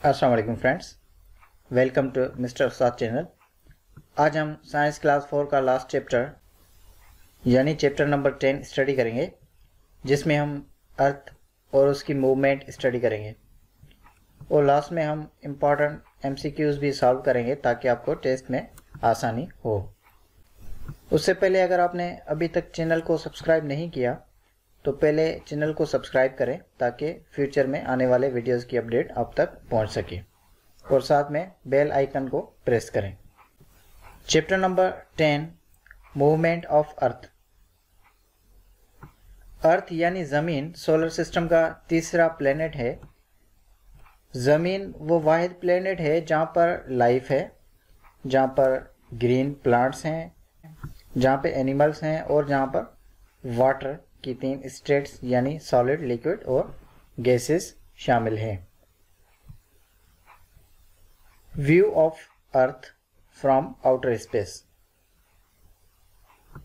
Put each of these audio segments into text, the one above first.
अस्सलाम वालेकुम friends, welcome to mister Ustad channel. आज हम साइंस क्लास 4 का लास्ट चैप्टर यानी चैप्टर नंबर 10 स्टडी करेंगे, जिसमें हम अर्थ और उसकी मूवमेंट स्टडी करेंगे और लास्ट में हम इम्पॉर्टेंट एमसीक्यूज़ भी सॉल्व करेंगे ताकि आपको टेस्ट में आसानी हो। उससे पहले अगर आपने अभी तक चैनल को सब्सक्राइब नहीं किया तो पहले चैनल को सब्सक्राइब करें ताकि फ्यूचर में आने वाले वीडियोस की अपडेट आप तक पहुंच सके और साथ में बेल आइकन को प्रेस करें। Chapter number 10 movement of earth. Earth यानी ज़मीन सोलर सिस्टम का तीसरा प्लेनेट है। ज़मीन वो वाहिद प्लेनेट है जहाँ पर लाइफ है, जहाँ पर ग्रीन प्लांट्स हैं, जहाँ पे एनिमल्स हैं और जहाँ पर वाटर की 3 स्टेट्स यानी सॉलिड, लिक्विड और गैसेस शामिल हैं। View of earth from outer space.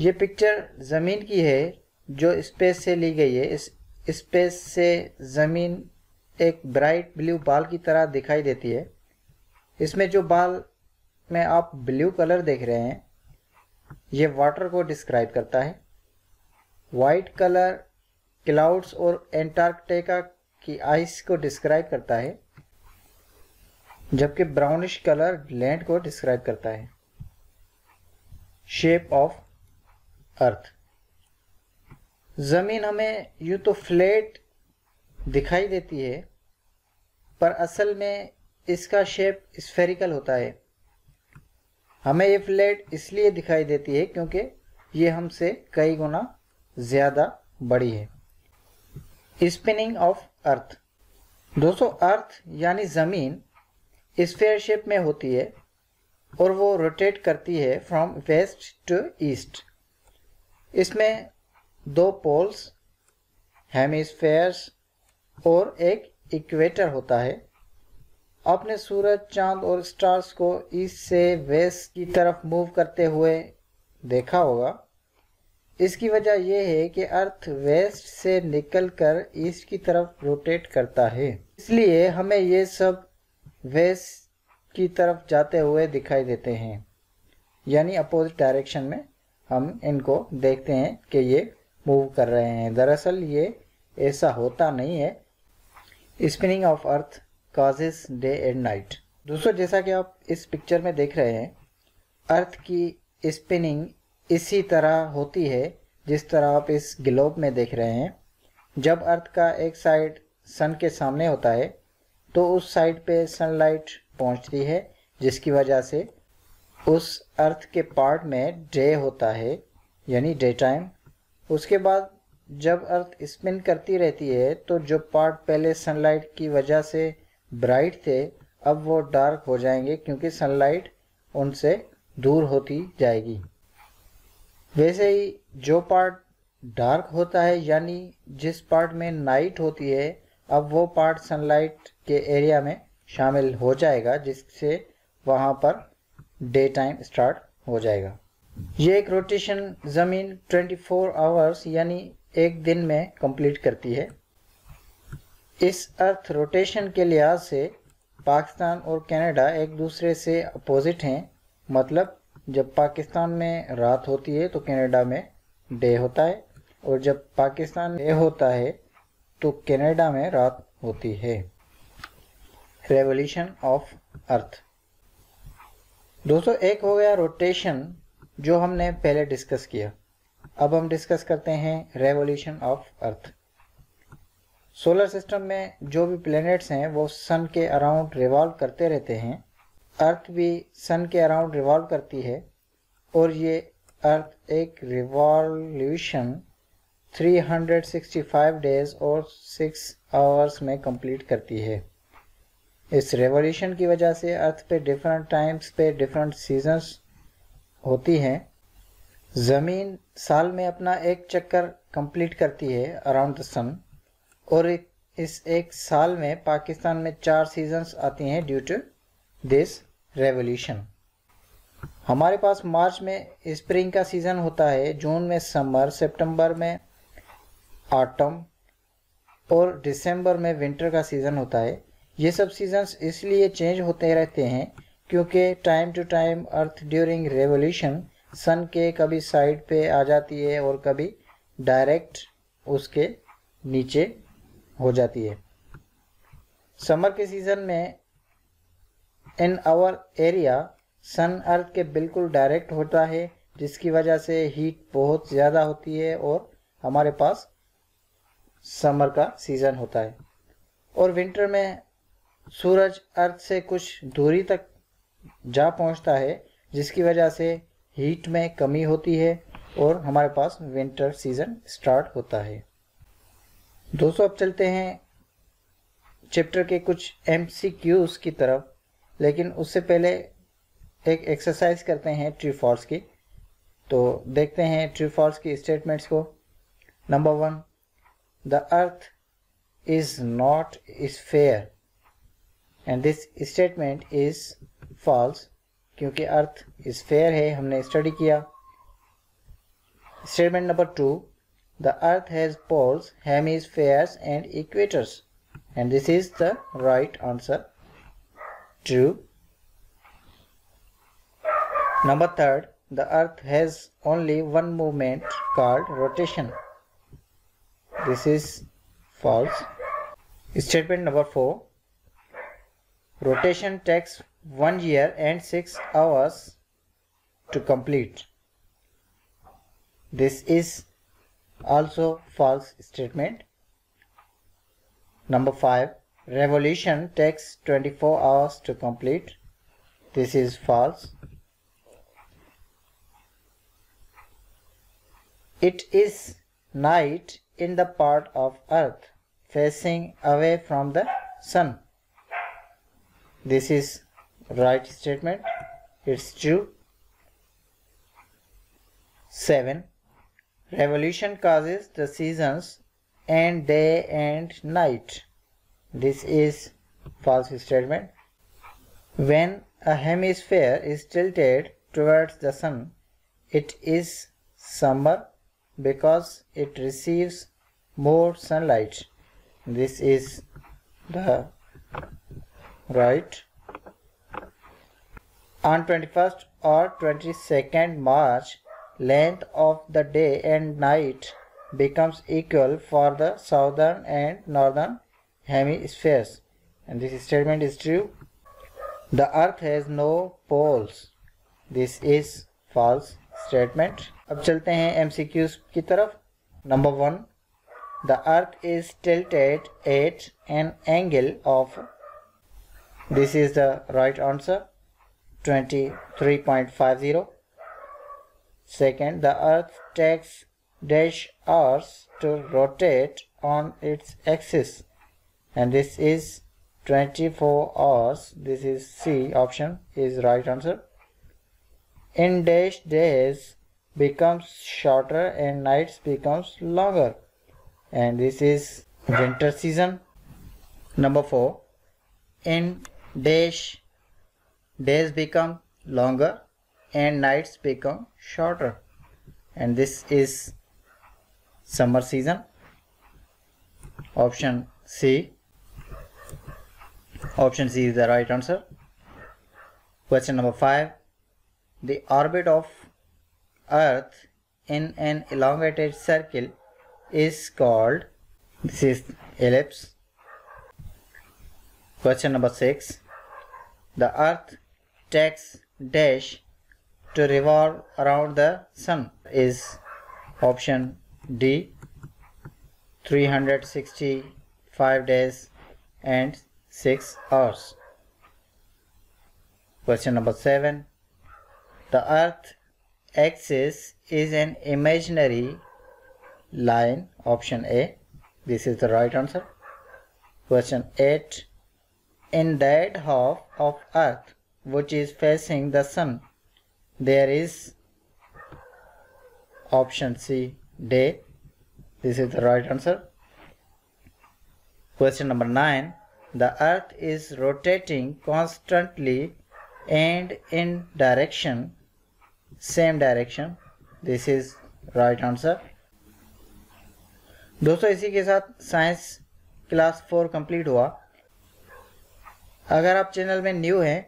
ये पिक्चर ज़मीन की है जो स्पेस से ली गई है। इस स्पेस से ज़मीन एक ब्राइट ब्लू बाल की तरह दिखाई देती है। इसमें जो बाल में आप ब्लू कलर देख रहे हैं ये वाटर को डिस्क्राइब करता है। वाइट कलर क्लाउड्स और एंटार्कटिका की आइस को डिस्क्राइब करता है, जबकि ब्राउनिश कलर लैंड को डिस्क्राइब करता है। Shape of earth. ज़मीन हमें यूं तो फ्लैट दिखाई देती है, पर असल में इसका शेप स्फेरिकल होता है। हमें ये फ्लैट इसलिए दिखाई देती है क्योंकि ये हमसे कई गुना ज़्यादा बड़ी है। Spinning of earth. दोस्तों, अर्थ यानी ज़मीन स्फीयर शेप में होती है और वो रोटेट करती है फ्रॉम वेस्ट टू ईस्ट। इसमें 2 पोल्स, हेमिस्फेयर्स और एक इक्वेटर होता है। आपने सूरज, चांद और स्टार्स को ईस्ट से वेस्ट की तरफ मूव करते हुए देखा होगा। इसकी वजह यह है कि अर्थ वेस्ट से निकलकर ईस्ट की तरफ रोटेट करता है, इसलिए हमें ये सब वेस्ट की तरफ जाते हुए दिखाई देते हैं, यानी अपोजिट डायरेक्शन में हम इनको देखते हैं कि ये मूव कर रहे हैं। दरअसल ये ऐसा होता नहीं है। Spinning of earth causes day and night. दोस्तों, जैसा कि आप इस पिक्चर में देख रहे हैं, अर्थ की स्पिनिंग इसी तरह होती है जिस तरह आप इस ग्लोब में देख रहे हैं। जब अर्थ का एक साइड सन के सामने होता है तो उस साइड पे सनलाइट पहुंचती है, जिसकी वजह से उस अर्थ के पार्ट में डे होता है यानी डे टाइम। उसके बाद जब अर्थ स्पिन करती रहती है तो जो पार्ट पहले सनलाइट की वजह से ब्राइट थे अब वो डार्क हो जाएंगे क्योंकि सनलाइट उनसे दूर होती जाएगी। वैसे ही जो पार्ट डार्क होता है यानी जिस पार्ट में नाइट होती है, अब वो पार्ट सनलाइट के एरिया में शामिल हो जाएगा, जिससे वहाँ पर डे टाइम स्टार्ट हो जाएगा। ये एक रोटेशन ज़मीन 24 आवर्स यानी एक दिन में कंप्लीट करती है। इस अर्थ रोटेशन के लिहाज से पाकिस्तान और कनाडा एक दूसरे से अपोजिट हैं। मतलब जब पाकिस्तान में रात होती है तो कनाडा में डे होता है, और जब पाकिस्तान में डे होता है तो कनाडा में रात होती है। Revolution of earth. दोस्तों, एक हो गया रोटेशन जो हमने पहले डिस्कस किया। अब हम डिस्कस करते हैं revolution of earth. Solar system में जो भी प्लैनेट्स हैं वो सन के अराउंड रिवॉल्व करते रहते हैं। अर्थ भी सन के अराउंड रिवॉल्व करती है और ये अर्थ एक रिवॉल्यूशन 365 डेज और 6 आवर्स में कंप्लीट करती है। इस रेवोल्यूशन की वजह से अर्थ पे डिफरेंट टाइम्स पे डिफरेंट सीजन्स होती हैं। ज़मीन साल में अपना एक चक्कर कंप्लीट करती है अराउंड द सन, और इस एक साल में पाकिस्तान में 4 सीजन्स आती हैं ड्यू टू दिस रेवोल्यूशन। हमारे पास मार्च में स्प्रिंग का सीज़न होता है, जून में समर, सितंबर में ऑटम और दिसंबर में विंटर का सीज़न होता है। ये सब सीजन्स इसलिए चेंज होते रहते हैं क्योंकि time to time earth during revolution sun के कभी साइड पे आ जाती है और कभी डायरेक्ट उसके नीचे हो जाती है। समर के सीज़न में इन आवर एरिया सन अर्थ के बिल्कुल डायरेक्ट होता है, जिसकी वजह से हीट बहुत ज़्यादा होती है और हमारे पास समर का सीज़न होता है। और विंटर में सूरज अर्थ से कुछ दूरी तक जा पहुंचता है, जिसकी वजह से हीट में कमी होती है और हमारे पास विंटर सीज़न स्टार्ट होता है। दोस्तों, अब चलते हैं चैप्टर के कुछ MCQs की तरफ, लेकिन उससे पहले एक एक्सरसाइज करते हैं ट्रू फॉल्स की। तो देखते हैं ट्रू फॉल्स की स्टेटमेंट्स को। Number 1, the earth is not sphere and this statement is false, क्योंकि अर्थ स्फेयर है, हमने स्टडी किया। Statement number 2, the earth has poles, hemispheres and equators and this is the right answer, true. Number 3, the earth has only one movement called rotation. This is false. Statement number 4, rotation takes 1 year and 6 hours to complete. This is also false statement. Number 5, revolution takes 24 hours to complete. This is false. It is night in the part of earth facing away from the sun. This is right statement. It's true. 7, revolution causes the seasons and day and night. This is false statement. When a hemisphere is tilted towards the sun, it is summer because it receives more sunlight. This is the right. On 21st or 22nd March, length of the day and night becomes equal for the southern and northern hemispheres, and this statement is true. The earth has no poles. This is false statement. अब चलते हैं MCQs की तरफ। Number 1, the earth is tilted at an angle of, this is the right answer, 23.50. Second, the earth takes dash hours to rotate on its axis, and this is 24 hours. This is C option is right answer. In dash days becomes shorter and nights becomes longer, and this is winter season. Number 4, in dash days become longer and nights become shorter, and this is summer season. Option C. Option C is the right answer. Question number 5, the orbit of Earth in an elongated circle is called, this is ellipse. Question number 6, the Earth takes dash to revolve around the sun, is option D, 365 days and 6 hours. Question number 7, the Earth axis is an imaginary line, option A. This is the right answer. Question 8, in that half of Earth which is facing the sun, there is, option C, day. This is the right answer. Question number 9, the Earth is rotating constantly and in direction, same direction. This is right answer. दोस्तों, इसी के साथ science class 4 complete हुआ। अगर आप channel में new हैं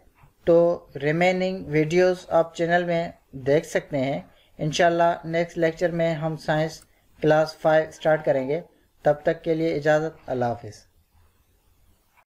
तो रिमेनिंग वीडियोस आप चैनल में देख सकते हैं। इंशाल्लाह नेक्स्ट लेक्चर में हम साइंस क्लास 5 स्टार्ट करेंगे। तब तक के लिए इजाज़त। अल्लाह हाफिज़।